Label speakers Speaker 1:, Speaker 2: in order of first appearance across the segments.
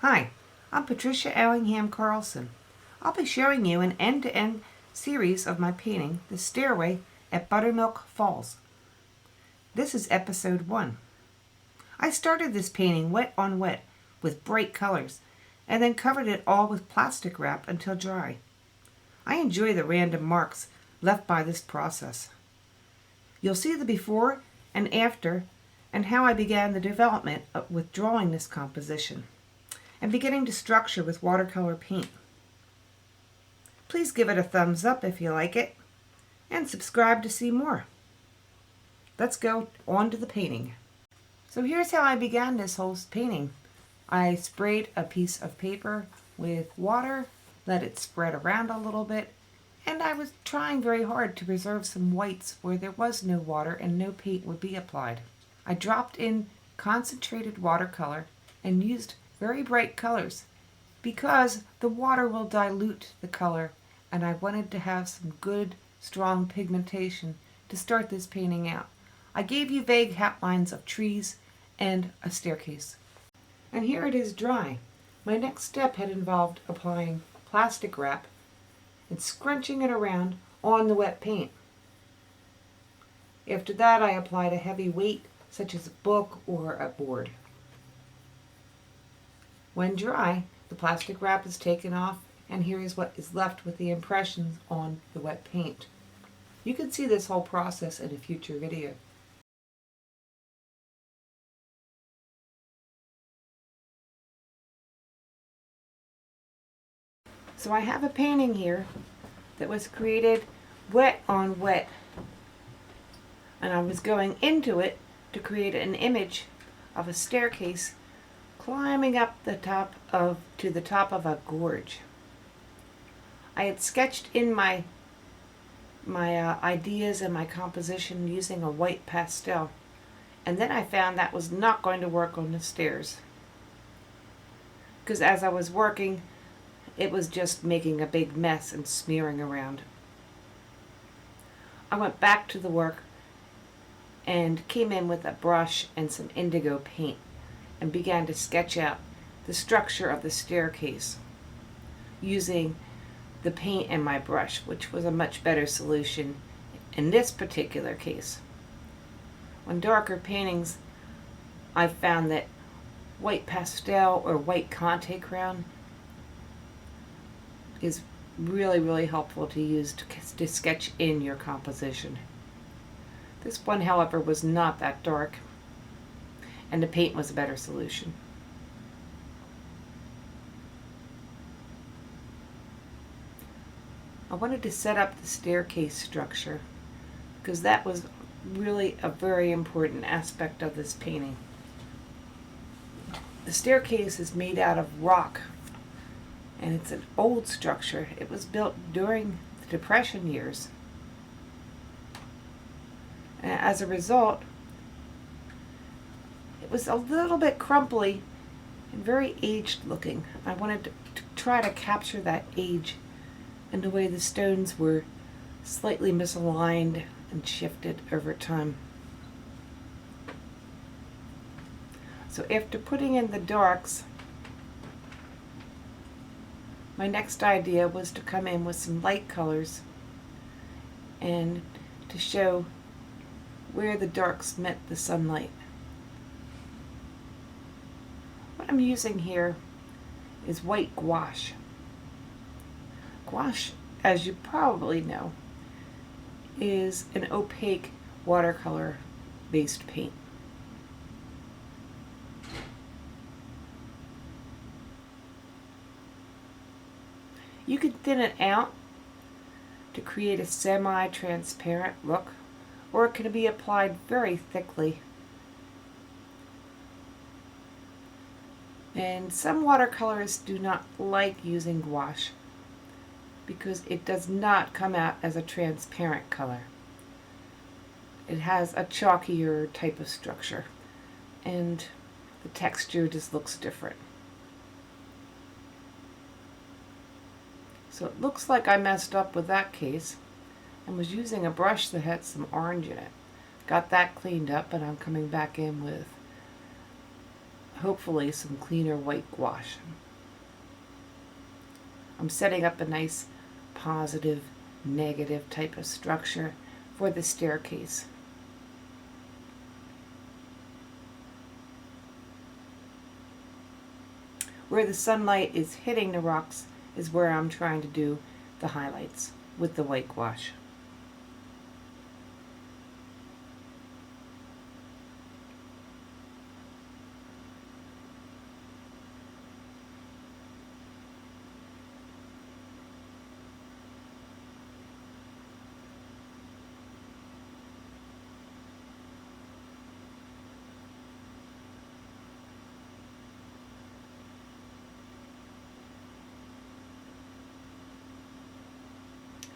Speaker 1: Hi, I'm Patricia Allingham Carlson. I'll be showing you an end-to-end series of my painting, The Stairway at Buttermilk Falls. This is episode 1. I started this painting wet on wet with bright colors and then covered it all with plastic wrap until dry. I enjoy the random marks left by this process. You'll see the before and after and how I began the development with drawing this composition and beginning to structure with watercolor paint. Please give it a thumbs up if you like it and subscribe to see more. Let's go on to the painting. So here's how I began this whole painting. I sprayed a piece of paper with water, let it spread around a little bit, and I was trying very hard to preserve some whites where there was no water and no paint would be applied. I dropped in concentrated watercolor and used very bright colors because the water will dilute the color, and I wanted to have some good, strong pigmentation to start this painting out. I gave you vague outlines of trees and a staircase. And here it is dry. My next step had involved applying plastic wrap and scrunching it around on the wet paint. After that, I applied a heavy weight such as a book or a board. When dry, the plastic wrap is taken off, and here is what is left with the impressions on the wet paint. You can see this whole process in a future video. So I have a painting here that was created wet on wet, and I was going into it to create an image of a staircase climbing up to the top of a gorge. I had sketched in my ideas and my composition using a white pastel, and then I found that was not going to work on the stairs because as I was working, it was just making a big mess and smearing around. I went back to the work and came in with a brush and some indigo paint and began to sketch out the structure of the staircase using the paint and my brush, which was a much better solution in this particular case. On darker paintings, I found that white pastel or white Conte crayon is really helpful to use to sketch in your composition. This one, however, was not that dark, and the paint was a better solution. I wanted to set up the staircase structure because that was really a very important aspect of this painting. The staircase is made out of rock, and it's an old structure. It was built during the Depression years. And as a result, it was a little bit crumbly and very aged looking. I wanted to try to capture that age and the way the stones were slightly misaligned and shifted over time. So after putting in the darks, my next idea was to come in with some light colors and to show where the darks met the sunlight. What I'm using here is white gouache. Gouache, as you probably know, is an opaque watercolor based paint. You can thin it out to create a semi-transparent look, or it can be applied very thickly. And some watercolorists do not like using gouache because it does not come out as a transparent color. It has a chalkier type of structure, and the texture just looks different. So it looks like I messed up with that case and was using a brush that had some orange in it. Got that cleaned up, and I'm coming back in with hopefully some cleaner white gouache. I'm setting up a nice positive, negative type of structure for the staircase. Where the sunlight is hitting the rocks is where I'm trying to do the highlights with the white gouache.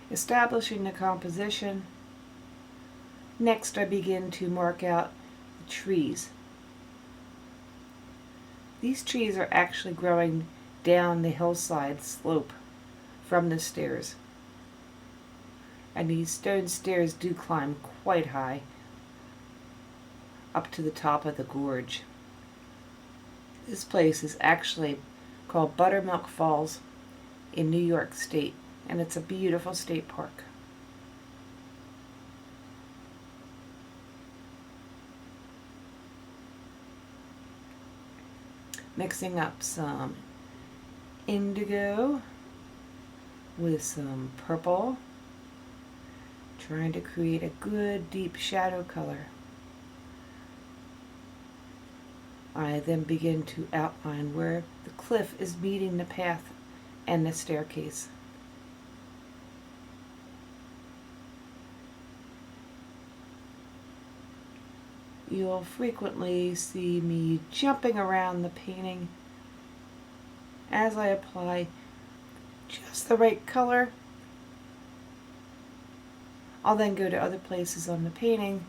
Speaker 1: Establishing the composition. Next, I begin to mark out the trees. These trees are actually growing down the hillside slope from the stairs. And these stone stairs do climb quite high up to the top of the gorge. This place is actually called Buttermilk Falls in New York State, and it's a beautiful state park. Mixing up some indigo with some purple, trying to create a good deep shadow color. I then begin to outline where the cliff is meeting the path and the staircase. You'll frequently see me jumping around the painting as I apply just the right color. I'll then go to other places on the painting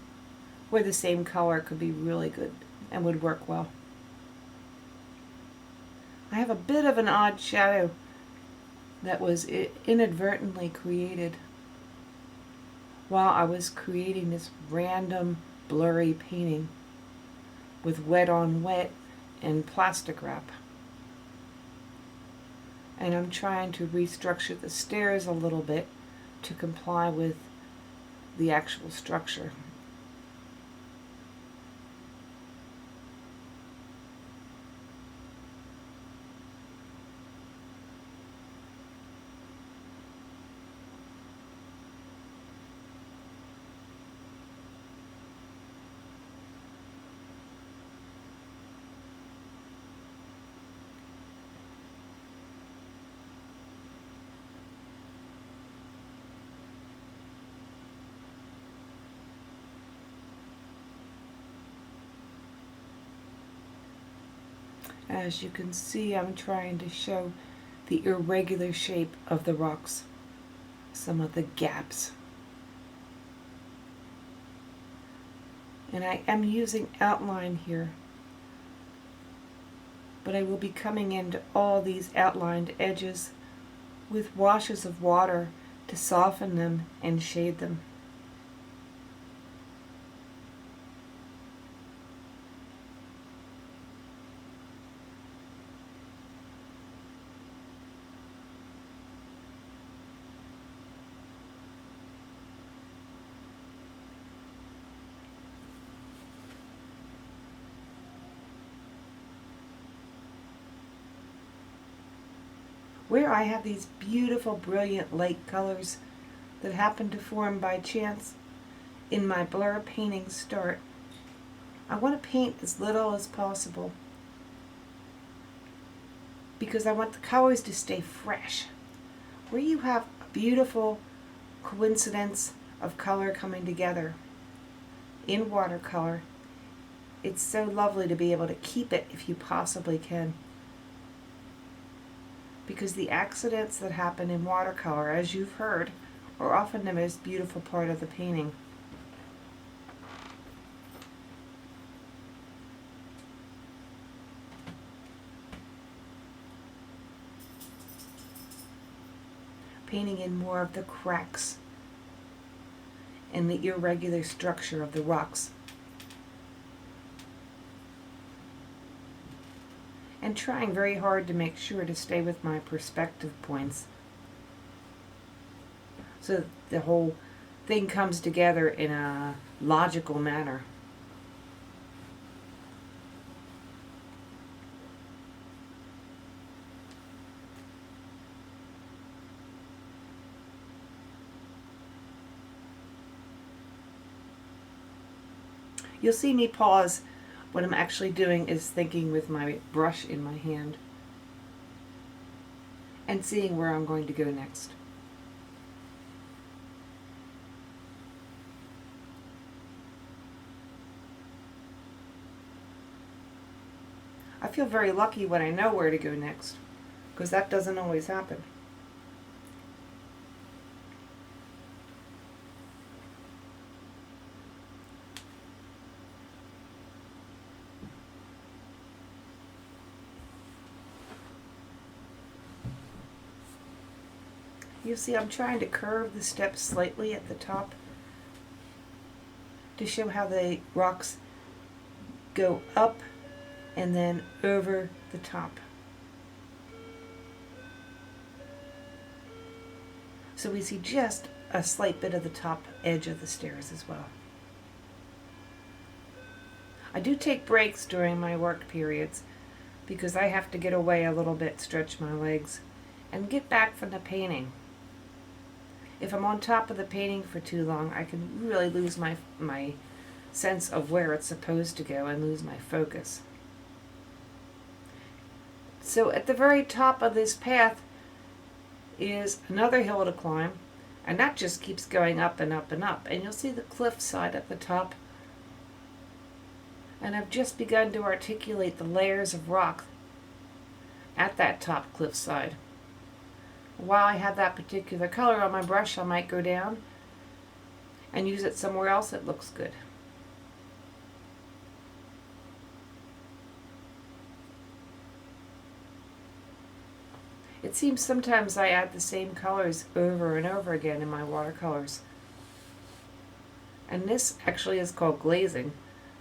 Speaker 1: where the same color could be really good and would work well. I have a bit of an odd shadow that was inadvertently created while I was creating this random blurry painting with wet on wet and plastic wrap. And I'm trying to restructure the stairs a little bit to comply with the actual structure. As you can see, I'm trying to show the irregular shape of the rocks, some of the gaps. And I am using outline here, but I will be coming into all these outlined edges with washes of water to soften them and shade them. Where I have these beautiful, brilliant light colors that happen to form by chance in my blur painting start, I want to paint as little as possible because I want the colors to stay fresh. Where you have a beautiful coincidence of color coming together in watercolor, it's so lovely to be able to keep it if you possibly can. Because the accidents that happen in watercolor, as you've heard, are often the most beautiful part of the painting. Painting in more of the cracks and the irregular structure of the rocks. and trying very hard to make sure to stay with my perspective points so that the whole thing comes together in a logical manner. You'll see me pause. What I'm actually doing is thinking with my brush in my hand and seeing where I'm going to go next. I feel very lucky when I know where to go next, because that doesn't always happen. You see, I'm trying to curve the steps slightly at the top to show how the rocks go up and then over the top. So we see just a slight bit of the top edge of the stairs as well. I do take breaks during my work periods because I have to get away a little bit, stretch my legs, and get back from the painting. If I'm on top of the painting for too long, I can really lose my sense of where it's supposed to go and lose my focus. So at the very top of this path is another hill to climb, and that just keeps going up and up and up. And you'll see the cliff side at the top. And I've just begun to articulate the layers of rock at that top cliff side. While I have that particular color on my brush, I might go down and use it somewhere else that looks good. It seems sometimes I add the same colors over and over again in my watercolors. And this actually is called glazing,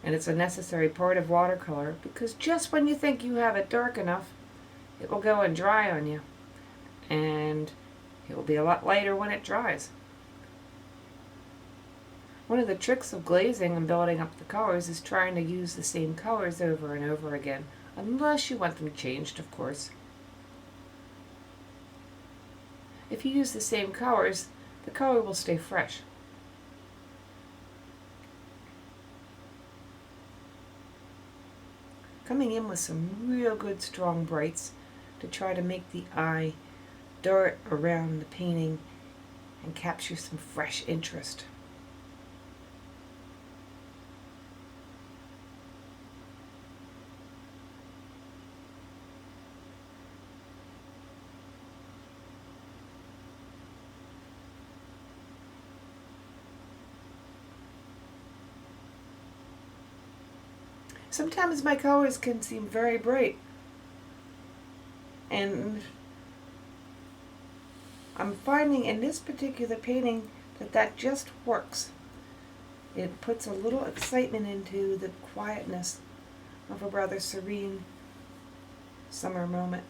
Speaker 1: and it's a necessary part of watercolor because just when you think you have it dark enough, it will go and dry on you. And it will be a lot lighter when it dries. One of the tricks of glazing and building up the colors is trying to use the same colors over and over again, unless you want them changed, of course. If you use the same colors, the color will stay fresh. Coming in with some real good strong brights to try to make the eye dart around the painting and capture some fresh interest. Sometimes my colors can seem very bright, and I'm finding in this particular painting that just works. It puts a little excitement into the quietness of a rather serene summer moment.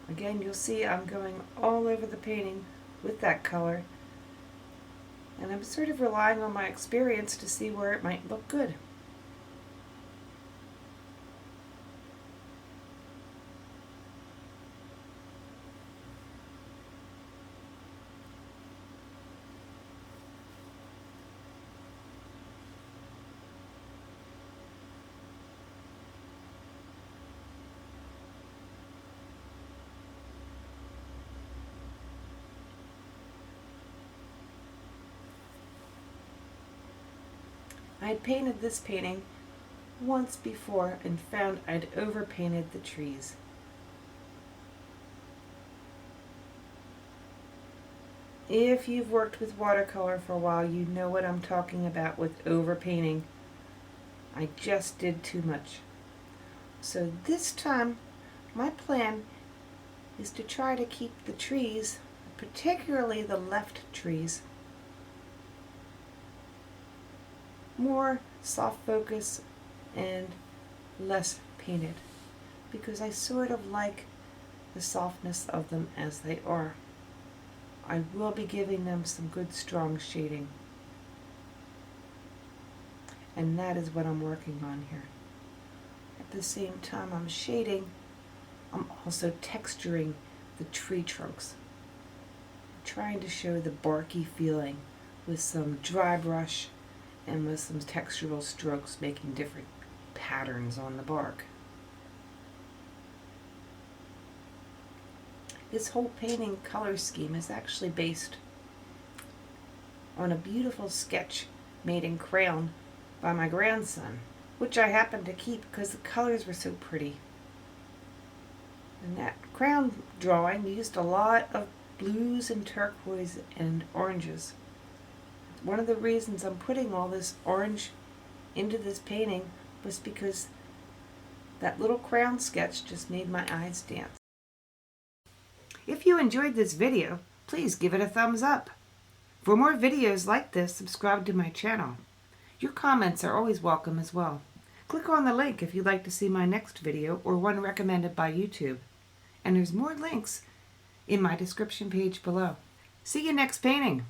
Speaker 1: Again, you'll see I'm going all over the painting with that color. And I'm sort of relying on my experience to see where it might look good. I had painted this painting once before and found I'd overpainted the trees. If you've worked with watercolor for a while, you know what I'm talking about with overpainting. I just did too much. So this time, my plan is to try to keep the trees particularly the left trees, more soft focus and less painted, because I sort of like the softness of them as they are. I will be giving them some good strong shading, and that is what I'm working on here. At the same time I'm shading, I'm also texturing the tree trunks, trying to show the barky feeling with some dry brush and with some textural strokes making different patterns on the bark. This whole painting color scheme is actually based on a beautiful sketch made in crayon by my grandson, which I happened to keep because the colors were so pretty. And that crayon drawing used a lot of blues and turquoise and oranges. One of the reasons I'm putting all this orange into this painting was because that little crayon sketch just made my eyes dance. If you enjoyed this video, please give it a thumbs up. For more videos like this, subscribe to my channel. Your comments are always welcome as well. Click on the link if you'd like to see my next video or one recommended by YouTube. And there's more links in my description page below. See you next painting.